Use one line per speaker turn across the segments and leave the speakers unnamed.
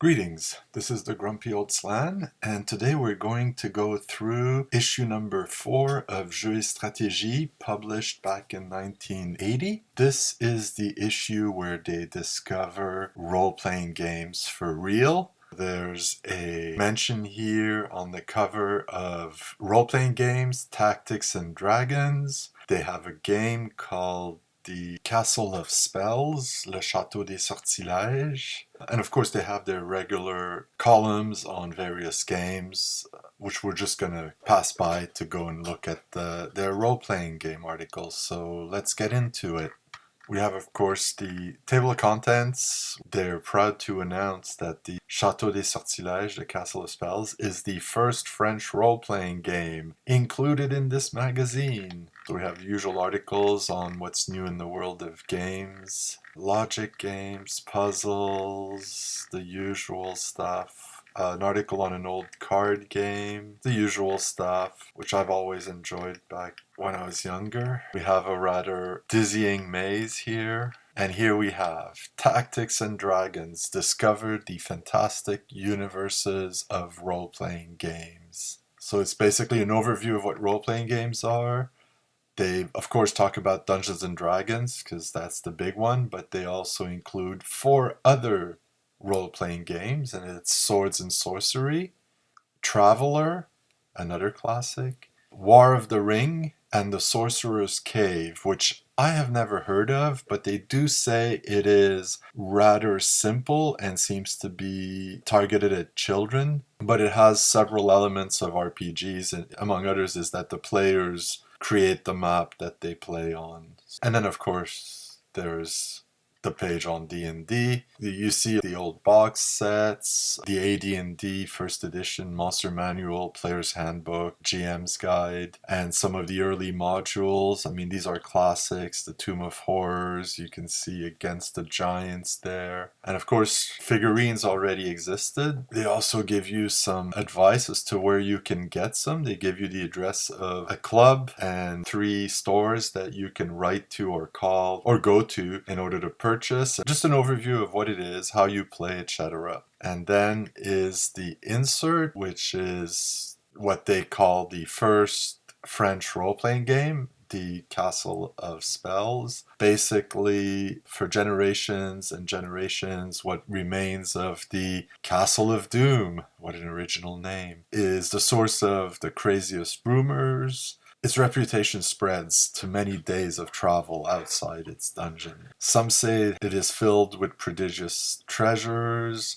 Greetings, this is the Grumpy Old Slan, and today we're going to go through issue number 4 of Jeux, Stratégies, published back in 1980. This is the issue where they discover role-playing games for real. There's a mention here on the cover of role-playing games, Tactics and Dragons. They have a game called the Castle of Spells, Le Château des Sortilèges. And of course, they have their regular columns on various games, which we're just going to pass by to go and look at their role-playing game articles. So let's get into it. We have, of course, the table of contents. They're proud to announce that the Château des Sortilèges, the Castle of Spells, is the first French role-playing game included in this magazine. So we have usual articles on what's new in the world of games, logic games, puzzles, the usual stuff. An article on an old card game, the usual stuff, which I've always enjoyed back when I was younger. We have a rather dizzying maze here. And here we have Tactics and Dragons, discovered the fantastic universes of role-playing games. So it's basically an overview of what role-playing games are. They, of course, talk about Dungeons and Dragons, because that's the big one, but they also include 4 other role-playing games, and it's Swords and Sorcery, Traveler, another classic, War of the Ring, and The Sorcerer's Cave, which I have never heard of, but they do say it is rather simple and seems to be targeted at children, but it has several elements of RPGs, and among others is that the players create the map that they play on. And then, of course, there's the page on D&D. You see the old box sets, the AD&D first edition Monster Manual, Player's Handbook, GM's Guide, and some of the early modules. I mean, these are classics. The Tomb of Horrors, you can see Against the Giants there. And of course, figurines already existed. They also give you some advice as to where you can get some. They give you the address of a club and 3 stores that you can write to or call or go to in order to purchase. Just an overview of what it is, how you play, etc. And then is the insert, which is what they call the first French role-playing game, the Castle of Spells. Basically, for generations and generations, what remains of the Castle of Doom, what an original name, is the source of the craziest rumors. Its reputation spreads to many days of travel outside its dungeon. Some say it is filled with prodigious treasures,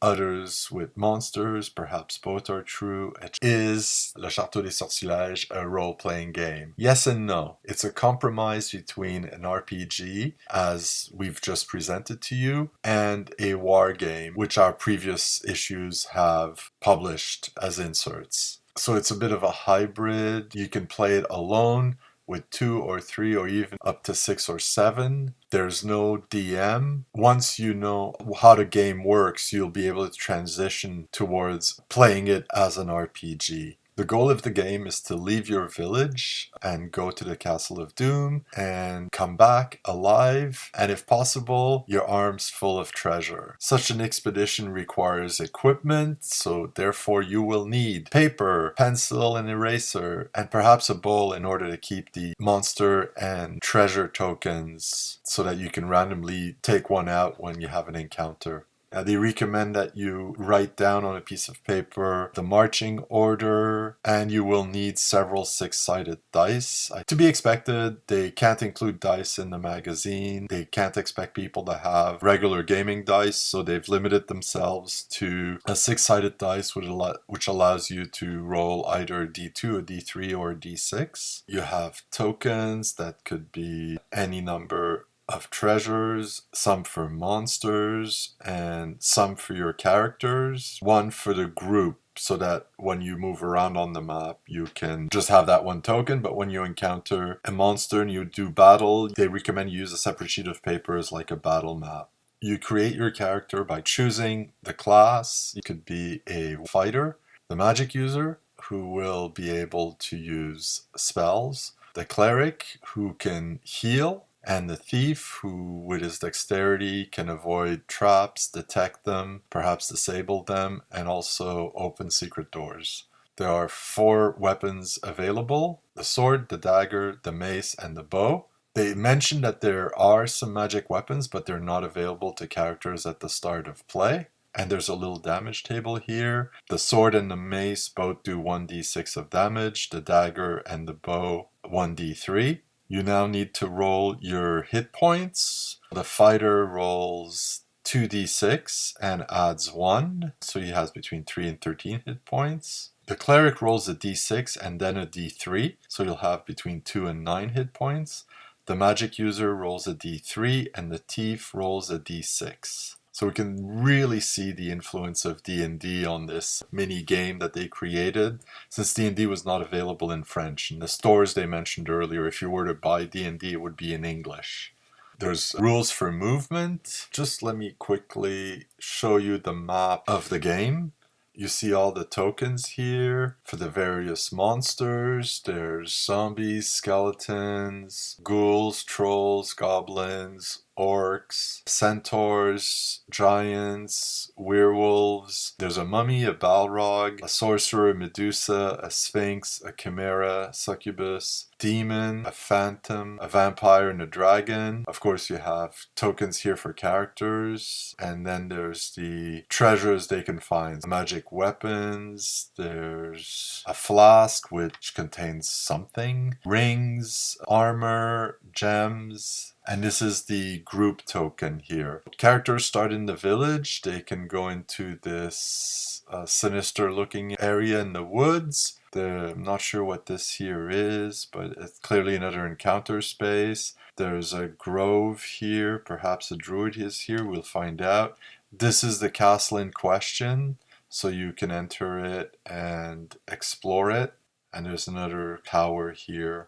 others with monsters, perhaps both are true. Is Le Château des Sortilèges a role-playing game? Yes and no. It's a compromise between an RPG, as we've just presented to you, and a war game, which our previous issues have published as inserts. So it's a bit of a hybrid. You can play it alone with 2 or 3 or even up to 6 or 7. There's no DM. Once you know how the game works, you'll be able to transition towards playing it as an RPG. The goal of the game is to leave your village and go to the Castle of Doom and come back alive, and if possible, your arms full of treasure. Such an expedition requires equipment, so therefore you will need paper, pencil, and eraser, and perhaps a bowl in order to keep the monster and treasure tokens so that you can randomly take one out when you have an encounter. They recommend that you write down on a piece of paper the marching order, and you will need several 6-sided dice. To be expected, they can't include dice in the magazine. They can't expect people to have regular gaming dice, so they've limited themselves to a 6-sided dice which allows you to roll either a D2, a D3, or a D6. You have tokens that could be any number of treasures, some for monsters, and some for your characters, one for the group, so that when you move around on the map, you can just have that one token, but when you encounter a monster and you do battle, they recommend you use a separate sheet of paper as like a battle map. You create your character by choosing the class. You could be a fighter, the magic user, who will be able to use spells, the cleric, who can heal, And the thief, who with his dexterity can avoid traps, detect them, perhaps disable them, and also open secret doors. There are 4 weapons available: the sword, the dagger, the mace, and the bow. They mentioned that there are some magic weapons, but they're not available to characters at the start of play. And there's a little damage table here. The sword and the mace both do 1d6 of damage, the dagger and the bow 1d3. You now need to roll your hit points. The fighter rolls 2d6 and adds 1, so he has between 3 and 13 hit points. The cleric rolls a d6 and then a d3, so you'll have between 2 and 9 hit points. The magic user rolls a d3 and the thief rolls a d6. So we can really see the influence of D&D on this mini game that they created, since D&D was not available in French. In the stores they mentioned earlier, if you were to buy D&D, it would be in English. There's rules for movement. Just let me quickly show you the map of the game. You see all the tokens here for the various monsters. There's zombies, skeletons, ghouls, trolls, goblins, orcs, centaurs, giants, werewolves. There's a mummy, a balrog, a sorcerer, a medusa, a sphinx, a chimera, succubus, demon, a phantom, a vampire, and a dragon. Of course, you have tokens here for characters, and then there's the treasures they can find. Magic weapons, there's a flask which contains something, rings, armor, gems, and this is the group token here. Characters start in the village. They can go into this sinister looking area in the woods. I'm not sure what this here is, but it's clearly another encounter space. There's a grove here. Perhaps a druid is here. We'll find out. This is the castle in question, so you can enter it and explore it. And there's another tower here.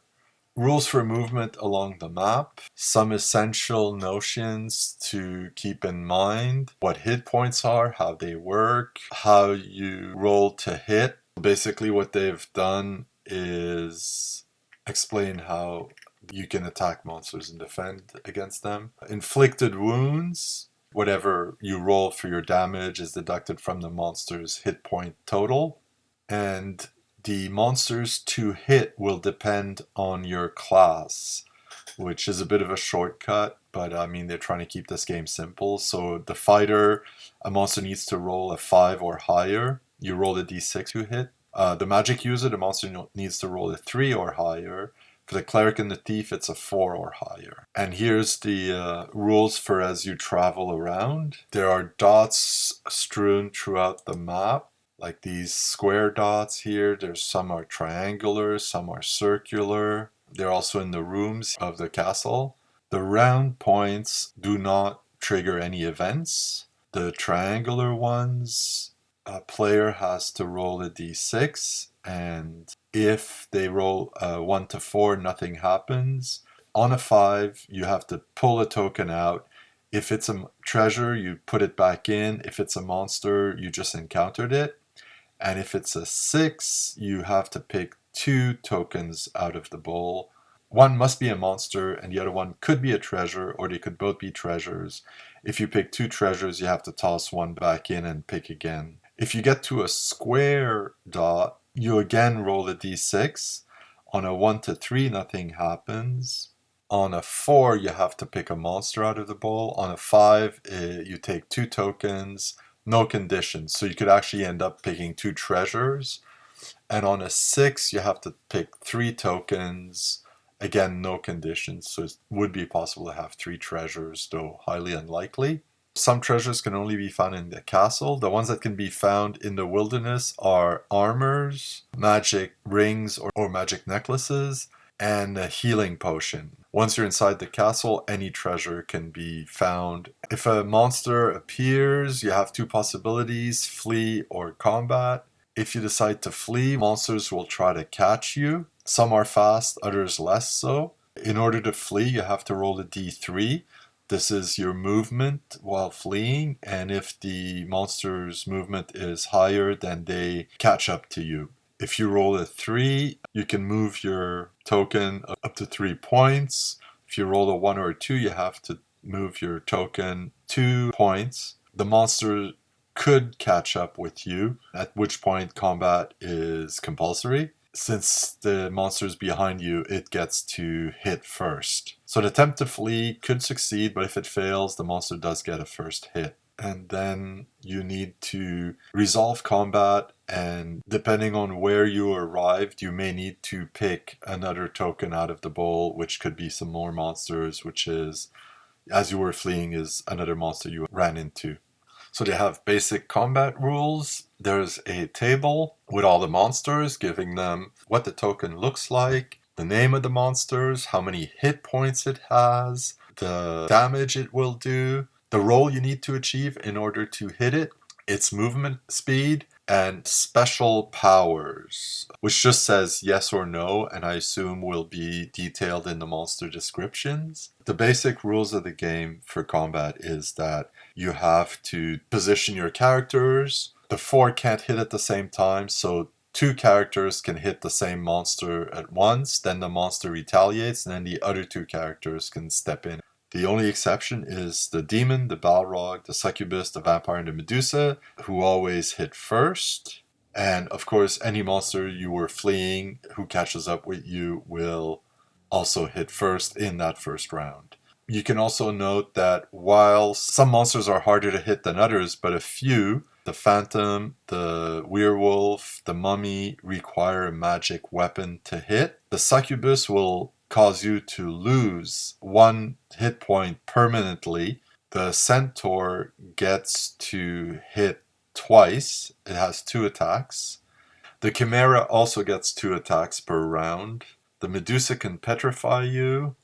Rules for movement along the map. Some essential notions to keep in mind. What hit points are, how they work, how you roll to hit. Basically what they've done is explain how you can attack monsters and defend against them. Inflicted wounds. Whatever you roll for your damage is deducted from the monster's hit point total. And the monsters to hit will depend on your class, which is a bit of a shortcut, but I mean, they're trying to keep this game simple. So the fighter, a monster needs to roll a 5 or higher. You roll a d6 to hit. The magic user, the monster needs to roll a 3 or higher. For the cleric and the thief, it's a 4 or higher. And here's the rules for as you travel around. There are dots strewn throughout the map, like these square dots here. Some are triangular, some are circular. They're also in the rooms of the castle. The round points do not trigger any events. The triangular ones, a player has to roll a d6, and if they roll 1 to 4, nothing happens. On a 5, you have to pull a token out. If it's a treasure, you put it back in. If it's a monster, you just encountered it. And if it's a 6, you have to pick 2 tokens out of the bowl. One must be a monster, and the other one could be a treasure, or they could both be treasures. If you pick 2 treasures, you have to toss one back in and pick again. If you get to a square dot, you again roll a d6. On a 1 to 3, nothing happens. On a 4, you have to pick a monster out of the bowl. On a 5, you take 2 tokens. No conditions, so you could actually end up picking 2 treasures. And on a 6, you have to pick 3 tokens. Again, no conditions, so it would be possible to have 3 treasures, though highly unlikely. Some treasures can only be found in the castle. The ones that can be found in the wilderness are armors, magic rings or magic necklaces, and a healing potion. Once you're inside the castle, any treasure can be found. If a monster appears, you have 2 possibilities, flee or combat. If you decide to flee, monsters will try to catch you. Some are fast, others less so. In order to flee, you have to roll a d3. This is your movement while fleeing, and if the monster's movement is higher, then they catch up to you. If you roll a 3, you can move your token up to 3 points. If you roll a 1 or a 2, you have to move your token 2 points. The monster could catch up with you, at which point combat is compulsory. Since the monster is behind you, it gets to hit first. So an attempt to flee could succeed, but if it fails, the monster does get a first hit. And then you need to resolve combat, and depending on where you arrived, you may need to pick another token out of the bowl, which could be some more monsters, which is, as you were fleeing, is another monster you ran into. So they have basic combat rules. There's a table with all the monsters, giving them what the token looks like, the name of the monsters, how many hit points it has, the damage it will do, the roll you need to achieve in order to hit it, its movement speed, and special powers, which just says yes or no, and I assume will be detailed in the monster descriptions. The basic rules of the game for combat is that you have to position your characters. The 4 can't hit at the same time, so 2 characters can hit the same monster at once, then the monster retaliates, and then the other 2 characters can step in. The only exception is the demon, the Balrog, the succubus, the vampire, and the Medusa, who always hit first. And of course, any monster you were fleeing who catches up with you will also hit first in that first round. You can also note that while some monsters are harder to hit than others, but a few, the Phantom, the Werewolf, the Mummy, require a magic weapon to hit. The Succubus will cause you to lose 1 hit point permanently. The Centaur gets to hit twice. It has 2 attacks. The Chimera also gets 2 attacks per round. The Medusa can petrify you.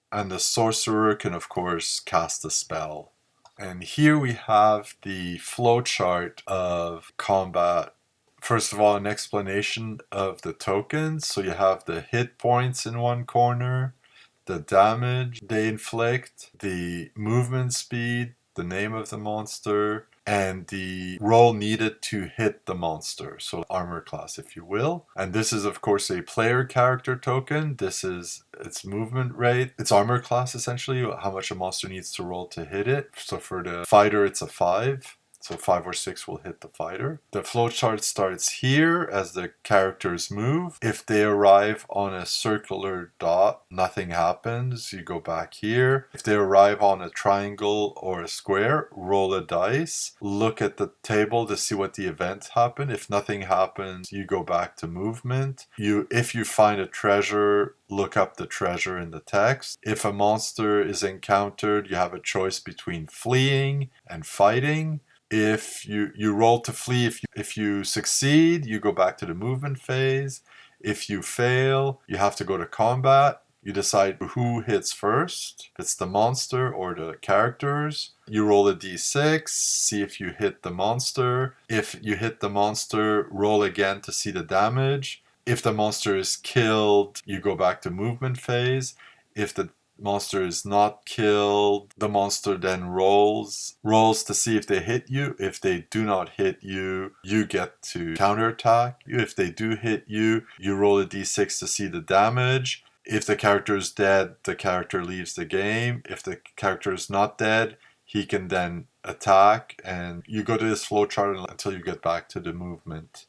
And the Sorcerer can, of course, cast a spell. And here we have the flowchart of combat. First of all, an explanation of the tokens. So you have the hit points in one corner, the damage they inflict, the movement speed, the name of the monster, and the roll needed to hit the monster. So armor class, if you will. And this is, of course, a player character token. This is its movement rate, its armor class, essentially, how much a monster needs to roll to hit it. So for the fighter, it's a 5. So 5 or 6 will hit the fighter. The flowchart starts here as the characters move. If they arrive on a circular dot, nothing happens. You go back here. If they arrive on a triangle or a square, roll a dice. Look at the table to see what the events happen. If nothing happens, you go back to movement. If you find a treasure, look up the treasure in the text. If a monster is encountered, you have a choice between fleeing and fighting. If you roll to flee, if you succeed, you go back to the movement phase. If you fail, you have to go to combat. You decide who hits first. If it's the monster or the characters. You roll a d6, see if you hit the monster. If you hit the monster, roll again to see the damage. If the monster is killed, you go back to movement phase. If the monster is not killed, the monster then rolls to see if they hit you. If they do not hit you, you get to counterattack. If they do hit you, you roll a d6 to see the damage. If the character is dead, the character leaves the game. If the character is not dead, he can then attack, and you go to this flowchart until you get back to the movement.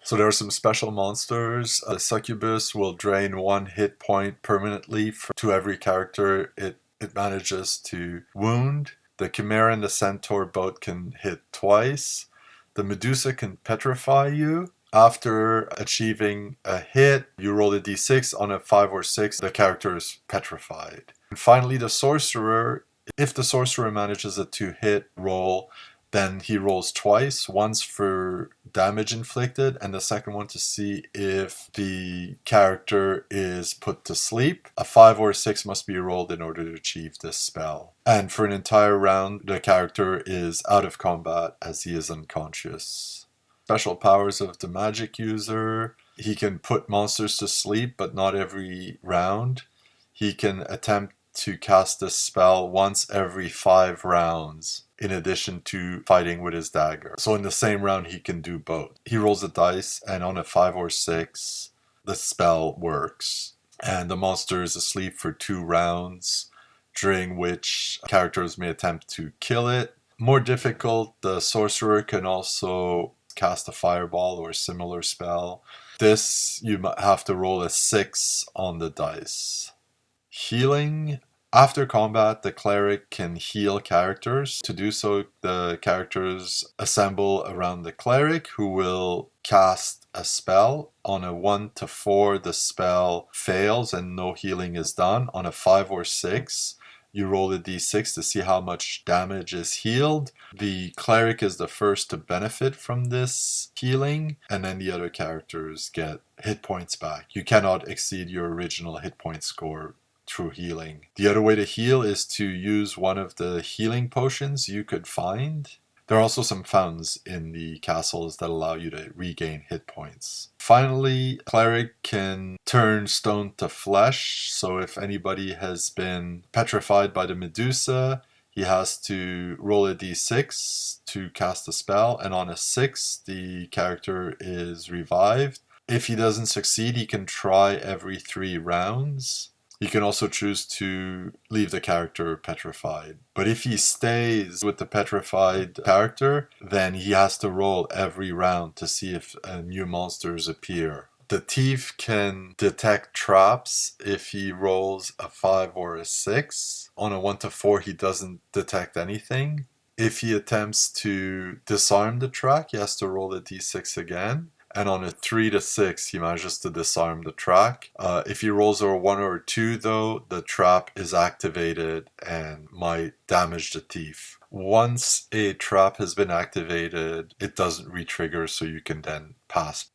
So there are some special monsters. The Succubus will drain 1 hit point permanently to every character it manages to wound. The Chimera and the Centaur both can hit twice. The Medusa can petrify you. After achieving a hit, you roll a d6. On a 5 or 6, the character is petrified. And finally, the Sorcerer. If the Sorcerer manages a 2-hit roll, then he rolls twice, once for damage inflicted, and the second one to see if the character is put to sleep. A 5 or a 6 must be rolled in order to achieve this spell. And for an entire round, the character is out of combat as he is unconscious. Special powers of the magic user. He can put monsters to sleep, but not every round. He can attempt to cast this spell once every 5 rounds, in addition to fighting with his dagger. So in the same round, he can do both. He rolls a dice, and on a 5 or 6, the spell works. and the monster is asleep for 2 rounds, during which characters may attempt to kill it. More difficult, the sorcerer can also cast a fireball or a similar spell. This, you have to roll a 6 on the dice. Healing. After combat, the cleric can heal characters. To do so, the characters assemble around the cleric, who will cast a spell. On a 1 to 4, the spell fails and no healing is done. On a 5 or 6, you roll a d6 to see how much damage is healed. The cleric is the first to benefit from this healing, and then the other characters get hit points back. You cannot exceed your original hit point score through healing. The other way to heal is to use one of the healing potions you could find. There are also some fountains in the castles that allow you to regain hit points. Finally, cleric can turn stone to flesh, so if anybody has been petrified by the Medusa, he has to roll a d6 to cast a spell, and on a 6, the character is revived. If he doesn't succeed, he can try every 3 rounds. You can also choose to leave the character petrified. But if he stays with the petrified character, then he has to roll every round to see if new monsters appear. The thief can detect traps if he rolls a 5 or a 6. On a 1 to 4, he doesn't detect anything. If he attempts to disarm the track, he has to roll a d6 again. And on a 3 to 6, he manages to disarm the track. If he rolls a 1 or a 2, though, the trap is activated and might damage the thief. Once a trap has been activated, it doesn't re-trigger, so you can then pass.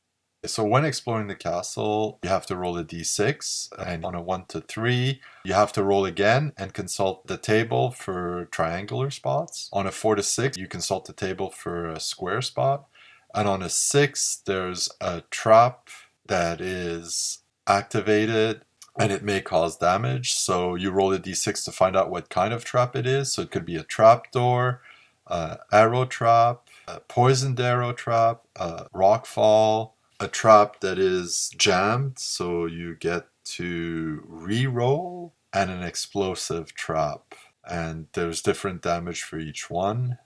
So when exploring the castle, you have to roll a d6, and on a 1 to 3, you have to roll again and consult the table for triangular spots. On a 4 to 6, you consult the table for a square spot. And on a 6, there's a trap that is activated and it may cause damage. So you roll a d6 to find out what kind of trap it is. So it could be a trap door, arrow trap, a poisoned arrow trap, a rock fall, a trap that is jammed, so you get to re-roll, and an explosive trap. And there's different damage for each one.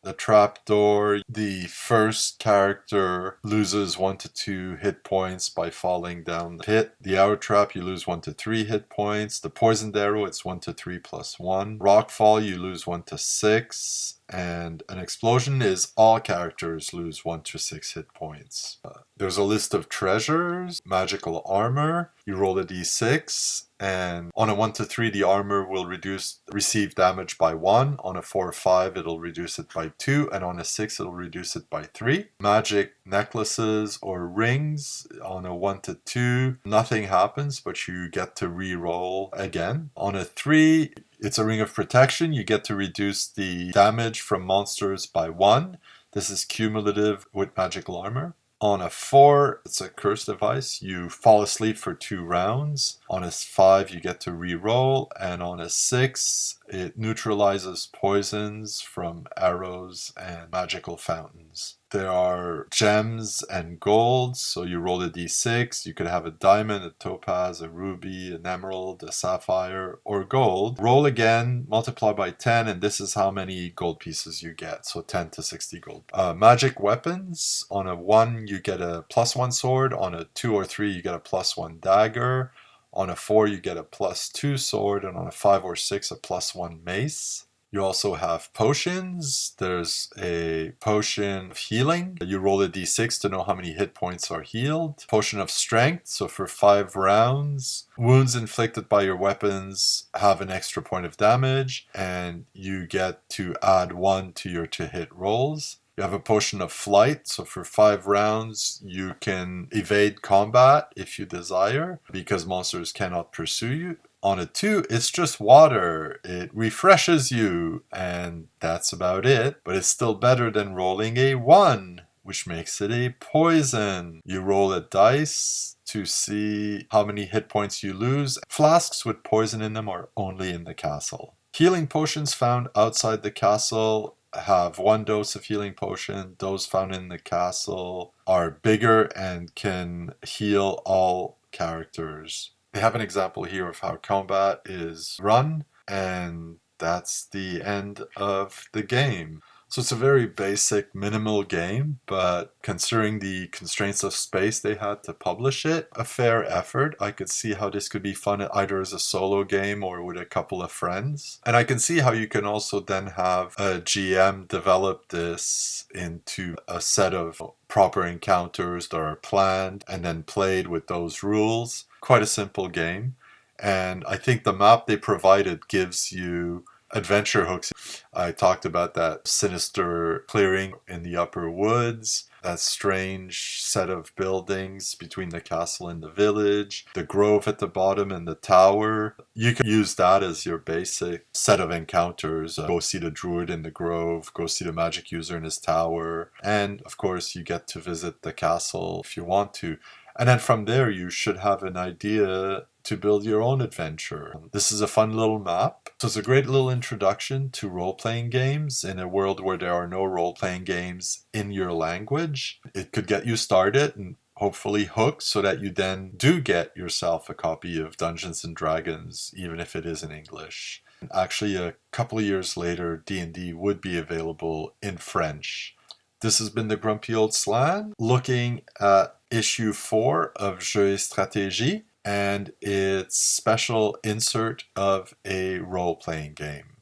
The trapdoor, the first character loses 1 to 2 hit points by falling down the pit. The arrow trap, you lose 1 to 3 hit points. The poisoned arrow, it's 1 to 3 plus 1. Rockfall, you lose 1 to 6. And an explosion is all characters lose 1 to 6 hit points. There's a list of treasures, magical armor. You roll a d6, and on a 1 to 3, the armor will receive damage by 1. On a 4 or 5, it'll reduce it by 2, and on a 6, it'll reduce it by 3. Magic necklaces or rings, on a 1 to 2, nothing happens, but you get to re-roll again. On a 3, it's a ring of protection. You get to reduce the damage from monsters by 1. This is cumulative with magical armor. On a 4, it's a curse device. You fall asleep for 2 rounds. On a 5, you get to re-roll. And on a 6, it neutralizes poisons from arrows and magical fountains. There are gems and golds, so you roll a d6. You could have a diamond, a topaz, a ruby, an emerald, a sapphire, or gold. Roll again, multiply by 10, and this is how many gold pieces you get, so 10 to 60 gold. Magic weapons, on a 1, you get a +1 sword. On a 2 or 3, you get a +1 dagger. On a 4, you get a +2 sword, and on a 5 or 6, a +1 mace. You also have potions. There's a potion of healing. You roll a d6 to know how many hit points are healed. Potion of strength, so for 5 rounds, wounds inflicted by your weapons have an extra point of damage, and you get to add 1 to your to-hit rolls. You have a potion of flight, so for 5 rounds you can evade combat if you desire, because monsters cannot pursue you. On a 2, it's just water. It refreshes you, and that's about it. But it's still better than rolling a 1, which makes it a poison. You roll a dice to see how many hit points you lose. Flasks with poison in them are only in the castle. Healing potions found outside the castle have 1 dose of healing potion. Those found in the castle are bigger and can heal all characters. They have an example here of how combat is run, and that's the end of the game. So it's a very basic, minimal game, but considering the constraints of space they had to publish it, a fair effort. I could see how this could be fun either as a solo game or with a couple of friends. And I can see how you can also then have a GM develop this into a set of proper encounters that are planned and then played with those rules. Quite a simple game. And I think the map they provided gives you adventure hooks. I talked about that sinister clearing in the upper woods, that strange set of buildings between the castle and the village, the grove at the bottom and the tower. You can use that as your basic set of encounters. Go see the druid in the grove, go see the magic user in his tower, and of course you get to visit the castle if you want to. And then from there, you should have an idea to build your own adventure. This is a fun little map. So it's a great little introduction to role-playing games in a world where there are no role-playing games in your language. It could get you started and hopefully hooked so that you then do get yourself a copy of Dungeons and Dragons, even if it is in English. Actually, a couple of years later, D&D would be available in French. This has been the Grumpy Old Slan, looking at issue 4 of Jeux, Stratégies, and its special insert of a role-playing game.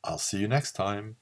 I'll see you next time.